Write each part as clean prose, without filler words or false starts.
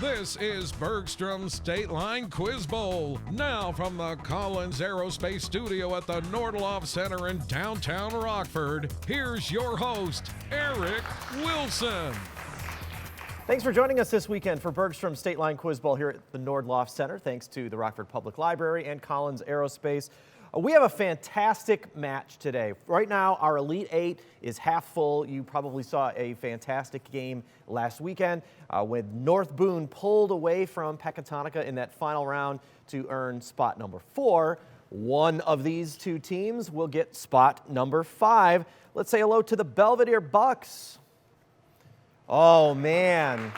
This is Bergstrom's State Line Quiz Bowl. Now from the Collins Aerospace Studio at the Nordloff Center in downtown Rockford, here's your host, Eric Wilson. Thanks for joining us this weekend for Bergstrom's State Line Quiz Bowl here at the Nordloff Center. Thanks to the Rockford Public Library and Collins Aerospace. We have a fantastic match today. Right now, our Elite Eight is half full. You probably saw a fantastic game last weekend when North Boone pulled away from Pecatonica in that final round to earn spot number 4. One of these two teams will get spot number 5. Let's say hello to the Belvedere Bucks. Oh, man.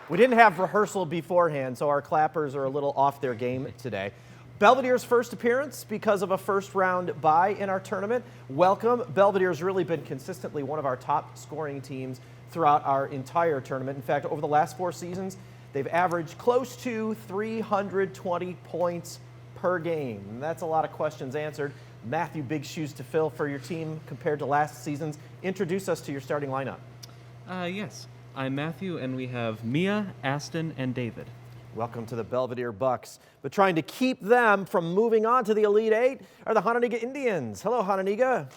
We didn't have rehearsal beforehand, so our clappers are a little off their game today. Belvedere's first appearance because of a first-round bye in our tournament. Welcome. Belvedere's really been consistently one of our top scoring teams throughout our entire tournament. In fact, over the last 4 seasons, they've averaged close to 320 points per game. And that's a lot of questions answered. Matthew, big shoes to fill for your team compared to last season's. Introduce us to your starting lineup. Yes. I'm Matthew, and we have Mia, Aston, and David. Welcome to the Belvedere Bucks. But trying to keep them from moving on to the Elite Eight are the Hononegah Indians. Hello, Hononegah.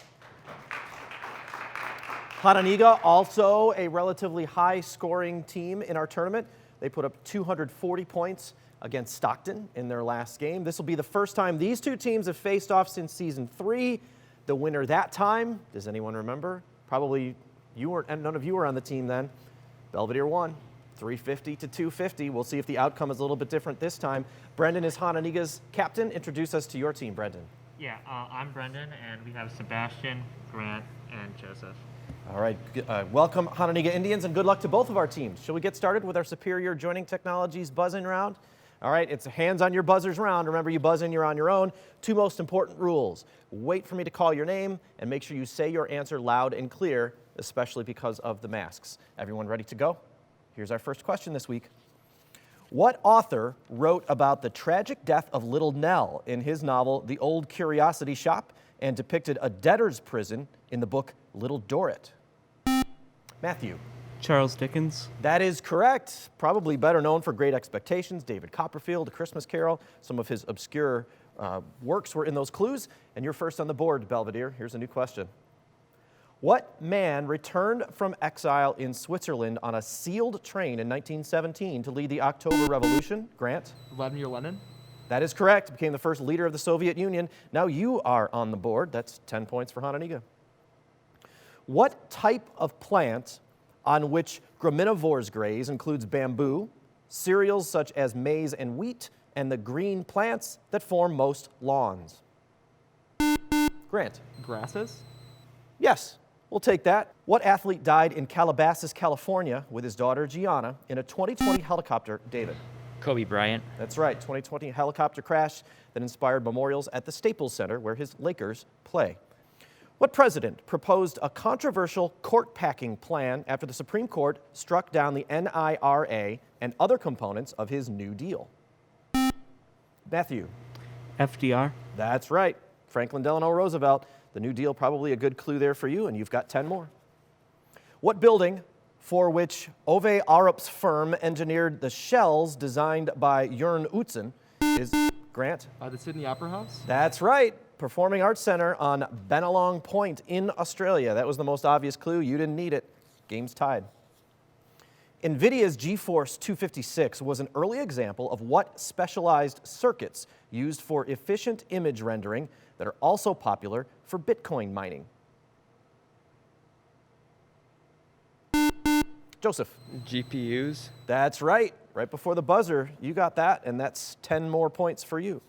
Hononegah, also a relatively high-scoring team in our tournament. They put up 240 points against Stockton in their last game. This will be the first time these two teams have faced off since Season 3. The winner that time, does anyone remember? Probably you weren't, and none of you were on the team then. Belvedere won. 350 to 250. We'll see if the outcome is a little bit different this time. Brendan is Hononegah's captain. Introduce us to your team, Brendan. Yeah, I'm Brendan, and we have Sebastian, Grant, and Joseph. All right, welcome Hononegah Indians, and good luck to both of our teams. Shall we get started with our Superior Joining Technologies buzzing round? All right, it's a hands on your buzzers round. Remember, you buzz in, you're on your own. 2 most important rules. Wait for me to call your name, and make sure you say your answer loud and clear, especially because of the masks. Everyone ready to go? Here's our first question this week. What author wrote about the tragic death of Little Nell in his novel, The Old Curiosity Shop, and depicted a debtor's prison in the book Little Dorrit? Matthew. Charles Dickens. That is correct. Probably better known for Great Expectations, David Copperfield, A Christmas Carol. Some of his obscure works were in those clues. And you're first on the board, Belvedere. Here's a new question. What man returned from exile in Switzerland on a sealed train in 1917 to lead the October Revolution? Grant? Vladimir Lenin. That is correct. Became the first leader of the Soviet Union. Now you are on the board. That's 10 points for Hononegah. What type of plant on which graminivores graze includes bamboo, cereals such as maize and wheat, and the green plants that form most lawns? Grant? Grasses. Yes. We'll take that. What athlete died in Calabasas, California with his daughter Gianna in a 2020 helicopter? David. Kobe Bryant. That's right, 2020 helicopter crash that inspired memorials at the Staples Center where his Lakers play. What president proposed a controversial court-packing plan after the Supreme Court struck down the NIRA and other components of his New Deal? Matthew. FDR. That's right, Franklin Delano Roosevelt. The New Deal, probably a good clue there for you, and you've got 10 more. What building for which Ove Arup's firm engineered the shells designed by Jörn Utzon is, Grant? The Sydney Opera House. That's right. Performing Arts Center on Bennelong Point in Australia. That was the most obvious clue. You didn't need it. Game's tied. NVIDIA's GeForce 256 was an early example of what specialized circuits used for efficient image rendering that are also popular for Bitcoin mining. Joseph. GPUs. That's right. Right before the buzzer, you got that, and that's 10 more points for you.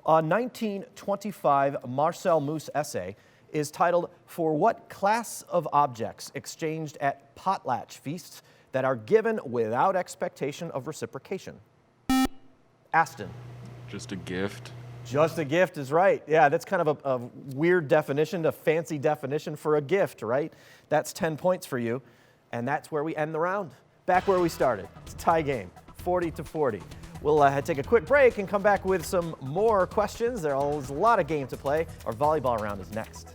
A 1925 Marcel Mauss essay is titled, "For what class of objects exchanged at potlatch feasts that are given without expectation of reciprocation?" Aston. Just a gift. Just a gift is right. Yeah, that's kind of a weird definition, a fancy definition for a gift, right? That's 10 points for you, and that's where we end the round. Back where we started. It's a tie game, 40 to 40. We'll take a quick break and come back with some more questions. There's a lot of game to play. Our volleyball round is next.